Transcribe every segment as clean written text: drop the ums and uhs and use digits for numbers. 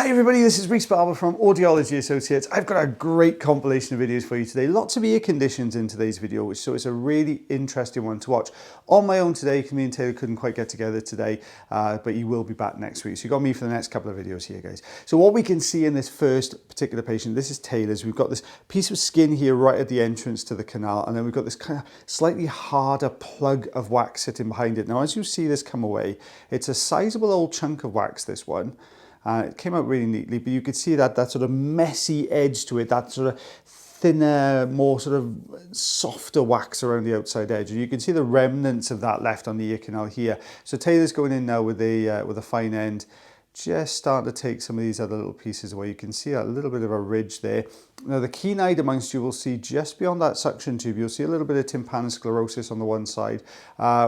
Hi everybody, this is Reese Barber from Audiology Associates. I've got a great compilation of videos for you today. Lots of ear conditions in today's video, so it's a really interesting one to watch. On my own today, me and Taylor couldn't quite get together today, but he will be back next week. So you got me for the next couple of videos here, guys. So what we can see in this first particular patient, this is Taylor's. We've got this piece of skin here right at the entrance to the canal, and then we've got this kind of slightly harder plug of wax sitting behind it. Now, as you see this come away, it's a sizable old chunk of wax, this one. It came out really neatly, but you could see that sort of messy edge to it, that sort of thinner, more sort of softer wax around the outside edge. And you can see the remnants of that left on the ear canal here. So Taylor's going in now with a fine end, just starting to take some of these other little pieces away. You can see a little bit of a ridge there. Now the keen-eyed amongst you will see just beyond that suction tube, you'll see a little bit of tympanosclerosis on the one side,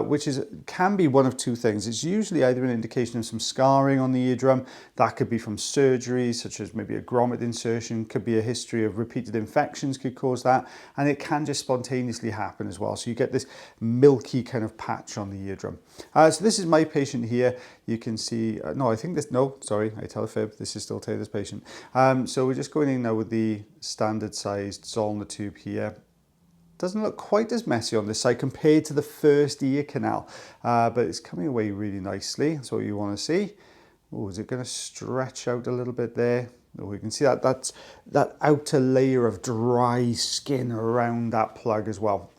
which can be one of two things. It's usually either an indication of some scarring on the eardrum. That could be from surgery, such as maybe a grommet insertion, could be a history of repeated infections could cause that, and it can just spontaneously happen as well. So you get this milky kind of patch on the eardrum. So this is my patient here. You can see, sorry, I tell a fib, this is still Taylor's patient. So we're just going in now with the standard sized Zollner tube here. Doesn't look quite as messy on this side compared to the first ear canal, but it's coming away really nicely. That's what you want to see. Oh, is it going to stretch out a little bit there? Oh, we can see that's that outer layer of dry skin around that plug as well.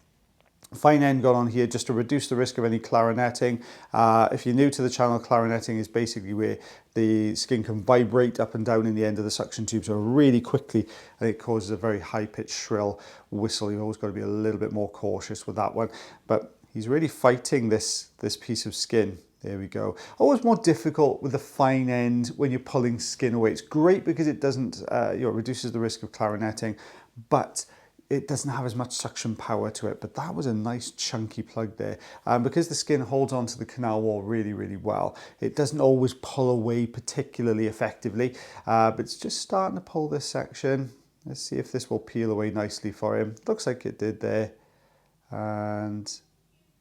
Fine end gone on here just to reduce the risk of any clarinetting. If you're new to the channel, clarinetting is basically where the skin can vibrate up and down in the end of the suction tube so really quickly, and it causes a very high-pitched shrill whistle. You've always got to be a little bit more cautious with that one. But he's really fighting this piece of skin. There we go. Always more difficult with the fine end when you're pulling skin away. It's great because it doesn't, reduces the risk of clarinetting, but it doesn't have as much suction power to it. But that was a nice chunky plug there. Because the skin holds onto the canal wall really, really well, it doesn't always pull away particularly effectively, but it's just starting to pull this section. Let's see if this will peel away nicely for him. Looks like it did there. And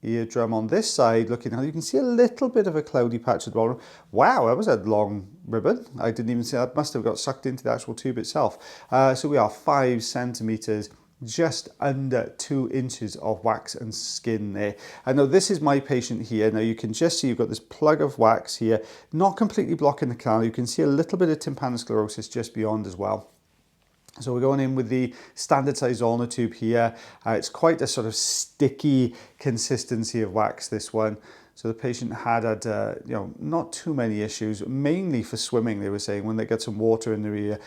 eardrum on this side, looking how you can see a little bit of a cloudy patch at the bottom. Wow, that was a long ribbon. I didn't even see that. Must have got sucked into the actual tube itself. So we are 5 centimeters, just under 2 inches of wax and skin there. And now this is my patient here. Now you can just see you've got this plug of wax here, not completely blocking the canal. You can see a little bit of tympanosclerosis just beyond as well. So we're going in with the standard size Zollner tube here. It's quite a sort of sticky consistency of wax, this one. So the patient had not too many issues, mainly for swimming, they were saying. When they get some water in their ear,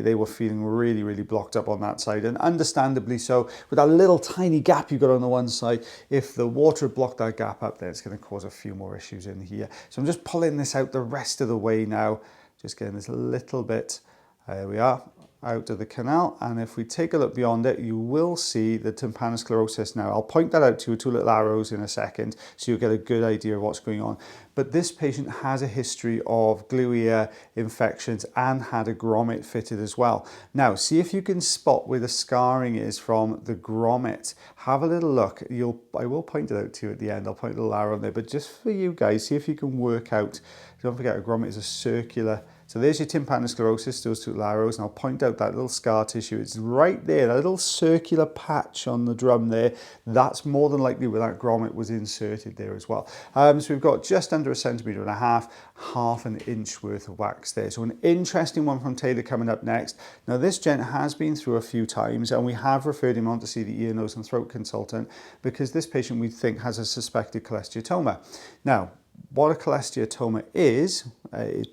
they were feeling really, really blocked up on that side. And understandably so, with that little tiny gap you've got on the one side, if the water blocked that gap up, then it's going to cause a few more issues in here. So I'm just pulling this out the rest of the way now, just getting this little bit, there we are, out of the canal. And if we take a look beyond it, you will see the tympanosclerosis now. I'll point that out to you with 2 little arrows in a second so you'll get a good idea of what's going on. But this patient has a history of glue ear infections and had a grommet fitted as well. Now, see if you can spot where the scarring is from the grommet. Have a little look. I will point it out to you at the end. I'll point a little arrow on there, but just for you guys, see if you can work out. Don't forget, a grommet is a circular. So there's your tympanosclerosis, those 2 little arrows, and I'll point out that little scar tissue. It's right there, that little circular patch on the drum there. That's more than likely where that grommet was inserted there as well. So we've got just under 1.5 centimeters, half an inch worth of wax there. So an interesting one from Taylor coming up next. Now this gent has been through a few times, and we have referred him on to see the ear, nose and throat consultant because this patient we think has a suspected cholesteatoma. Now, what a cholesteatoma is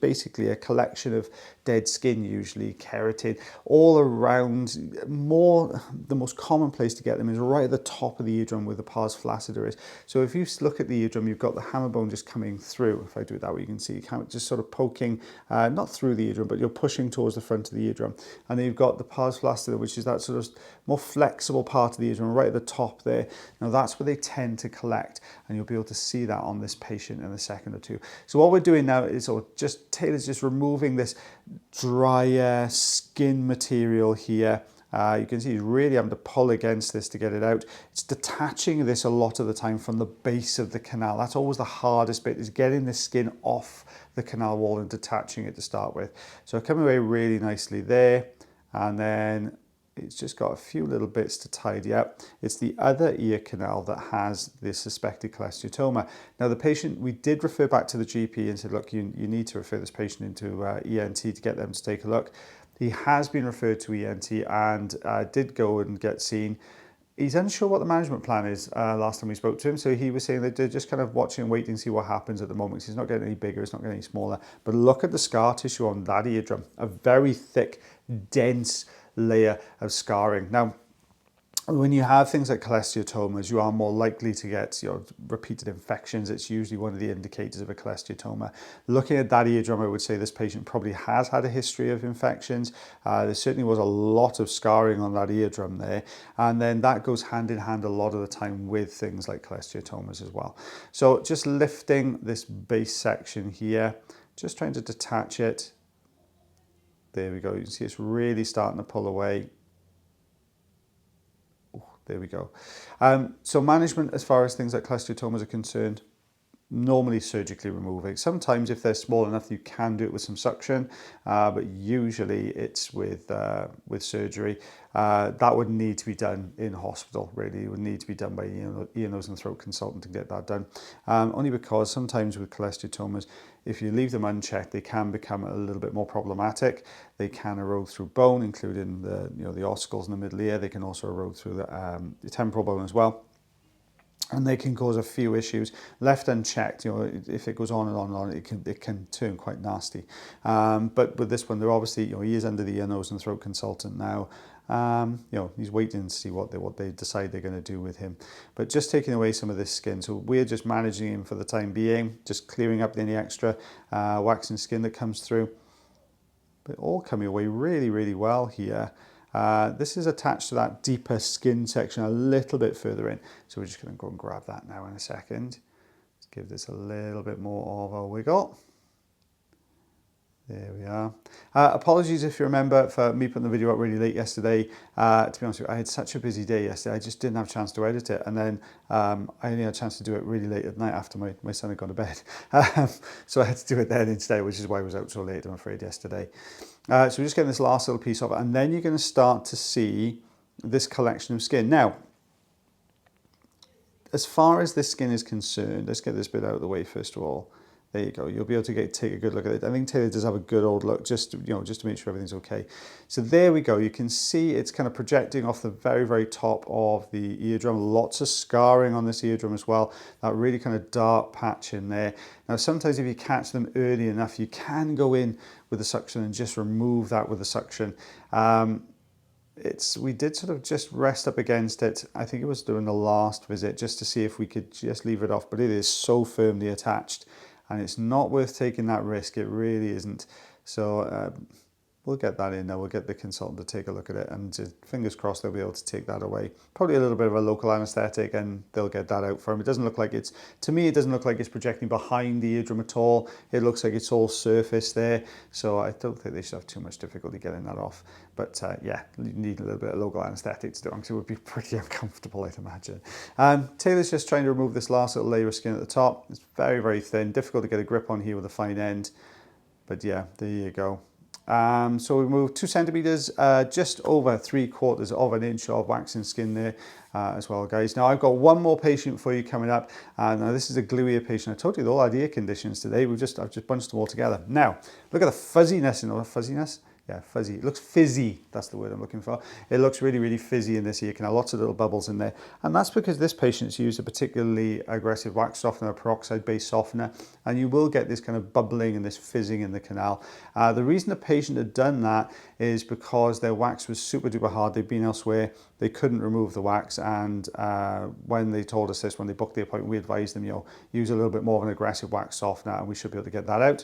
basically a collection of dead skin, usually keratin, all around. The most common place to get them is right at the top of the eardrum where the pars flaccida is. So if you look at the eardrum, you've got the hammer bone just coming through. If I do it that way, you can see just sort of poking, not through the eardrum, but you're pushing towards the front of the eardrum. And then you've got the pars flaccida, which is that sort of more flexible part of the eardrum right at the top there. Now that's where they tend to collect, and you'll be able to see that on this patient in a second or two. So what we're doing now is Taylor's just removing this drier skin material here You can see he's really having to pull against this to get it out. It's detaching this a lot of the time from the base of the canal. That's always the hardest bit, is getting the skin off the canal wall and detaching it to start with. So coming away really nicely there, and then it's just got a few little bits to tidy up. It's the other ear canal that has the suspected cholesteatoma. Now the patient, we did refer back to the GP and said, look, you need to refer this patient into ENT to get them to take a look. He has been referred to ENT and did go and get seen. He's unsure what the management plan is last time we spoke to him. So he was saying that they're just kind of watching and waiting to see what happens at the moment. He's not getting any bigger, it's not getting any smaller. But look at the scar tissue on that eardrum, a very thick, dense layer of scarring. Now, when you have things like cholesteatomas, you are more likely to get repeated infections. It's usually one of the indicators of a cholesteatoma. Looking at that eardrum, I would say this patient probably has had a history of infections. There certainly was a lot of scarring on that eardrum there. And then that goes hand in hand a lot of the time with things like cholesteatomas as well. So just lifting this base section here, just trying to detach it. There we go. You can see it's really starting to pull away. There we go. So management as far as things like cholesteatomas are concerned, normally surgically removing. Sometimes if they're small enough, you can do it with some suction, but usually it's with surgery. That would need to be done in hospital, really. It would need to be done by ear, nose and throat consultant to get that done. Only because sometimes with cholesteatomas, if you leave them unchecked, they can become a little bit more problematic. They can erode through bone, including the ossicles in the middle ear. They can also erode through the temporal bone as well. And they can cause a few issues. Left unchecked, if it goes on and on and on, it can turn quite nasty. But with this one, they're obviously, he is under the ear, nose and throat consultant now. He's waiting to see what they decide they're going to do with him. But just taking away some of this skin. So we're just managing him for the time being, just clearing up any extra wax and skin that comes through. But all coming away really, really well here. This is attached to that deeper skin section a little bit further in. So we're just going to go and grab that now in a second. Let's give this a little bit more of a wiggle. There we are. Apologies if you remember for me putting the video up really late yesterday. To be honest with you, I had such a busy day yesterday. I just didn't have a chance to edit it. And then I only had a chance to do it really late at night after my son had gone to bed. So I had to do it then instead, which is why I was out so late, I'm afraid, yesterday. So we're just getting this last little piece off it. And then you're going to start to see this collection of skin. Now, as far as this skin is concerned, let's get this bit out of the way first of all. There you go. You'll be able to take a good look at it. I think Taylor does have a good old look, just to make sure everything's okay. So there we go. You can see it's kind of projecting off the very, very top of the eardrum. Lots of scarring on this eardrum as well. That really kind of dark patch in there. Now, sometimes if you catch them early enough, you can go in with the suction and just remove that with the suction. We did sort of just rest up against it. I think it was during the last visit, just to see if we could just leave it off. But it is so firmly attached. And it's not worth taking that risk. It really isn't. So we'll get that in now. We'll get the consultant to take a look at it, and fingers crossed they'll be able to take that away. Probably a little bit of a local anesthetic, and they'll get that out for him. It doesn't look like to me, it doesn't look like it's projecting behind the eardrum at all. It looks like it's all surface there. So I don't think they should have too much difficulty getting that off. But yeah, you need a little bit of local anesthetic to do it, because it would be pretty uncomfortable, I'd imagine. Taylor's just trying to remove this last little layer of skin at the top. It's very, very thin, difficult to get a grip on here with a fine end. But yeah, there you go. So we moved 2 centimeters, just over 3/4 of an inch of wax and skin there as well, guys. Now I've got one more patient for you coming up. Now this is a glue ear patient. I told you they all had ear conditions today. I've just bunched them all together. Now look at the fuzziness and all the fuzziness. Yeah, fuzzy. It looks fizzy. That's the word I'm looking for. It looks really, really fizzy in this ear canal. Lots of little bubbles in there. And that's because this patient's used a particularly aggressive wax softener, a peroxide-based softener, and you will get this kind of bubbling and this fizzing in the canal. The reason the patient had done that is because their wax was super duper hard. They'd been elsewhere. They couldn't remove the wax. And when they told us this, when they booked the appointment, we advised them, use a little bit more of an aggressive wax softener, and we should be able to get that out.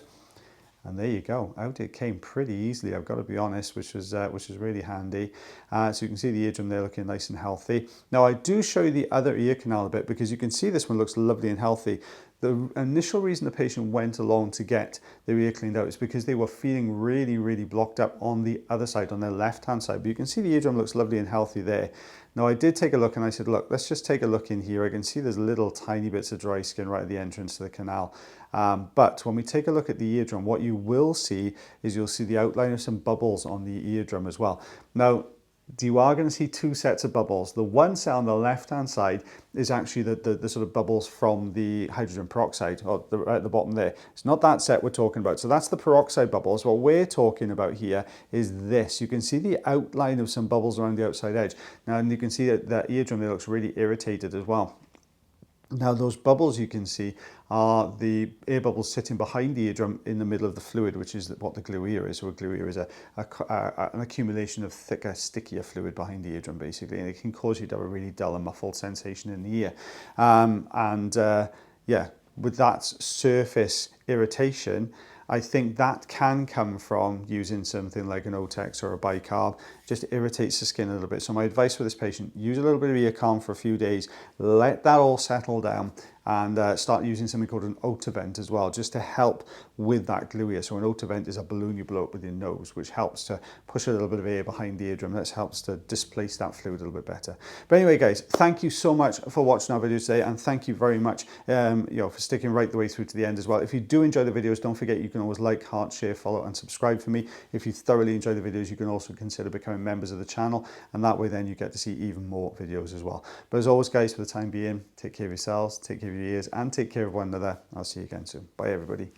And there you go, out it came pretty easily, I've got to be honest, which was really handy. So you can see the eardrum there looking nice and healthy. Now I do show you the other ear canal a bit, because you can see this one looks lovely and healthy. The initial reason the patient went along to get their ear cleaned out is because they were feeling really, really blocked up on the other side, on their left-hand side. But you can see the eardrum looks lovely and healthy there. Now, I did take a look and I said, look, let's just take a look in here. I can see there's little tiny bits of dry skin right at the entrance to the canal. But when we take a look at the eardrum, what you will see is you'll see the outline of some bubbles on the eardrum as well. Now, you are going to see two sets of bubbles. The one set on the left-hand side is actually the sort of bubbles from the hydrogen peroxide, or right at the bottom there. It's not that set we're talking about. So that's the peroxide bubbles. What we're talking about here is this. You can see the outline of some bubbles around the outside edge. Now, and you can see that the eardrum there looks really irritated as well. Now, those bubbles you can see are the air bubbles sitting behind the eardrum in the middle of the fluid, which is what the glue ear is. So a glue ear is an accumulation of thicker, stickier fluid behind the eardrum, basically, and it can cause you to have a really dull and muffled sensation in the ear. Yeah, with that surface irritation, I think that can come from using something like an Otex or a bicarb. Just irritates the skin a little bit. So my advice for this patient, use a little bit of ear calm for a few days, let that all settle down, and start using something called an Otavent as well, just to help with that glue ear. So an Otavent is a balloon you blow up with your nose, which helps to push a little bit of air behind the eardrum. That helps to displace that fluid a little bit better. But anyway, guys, thank you so much for watching our video today, and thank you very much for sticking right the way through to the end as well. If you do enjoy the videos, don't forget you can always like, heart, share, follow, and subscribe for me. If you thoroughly enjoy the videos, you can also consider becoming members of the channel, and that way then you get to see even more videos as well. But as always, guys, for the time being, take care of yourselves, take care of your ears, and take care of one another. I'll see you again soon. Bye, everybody.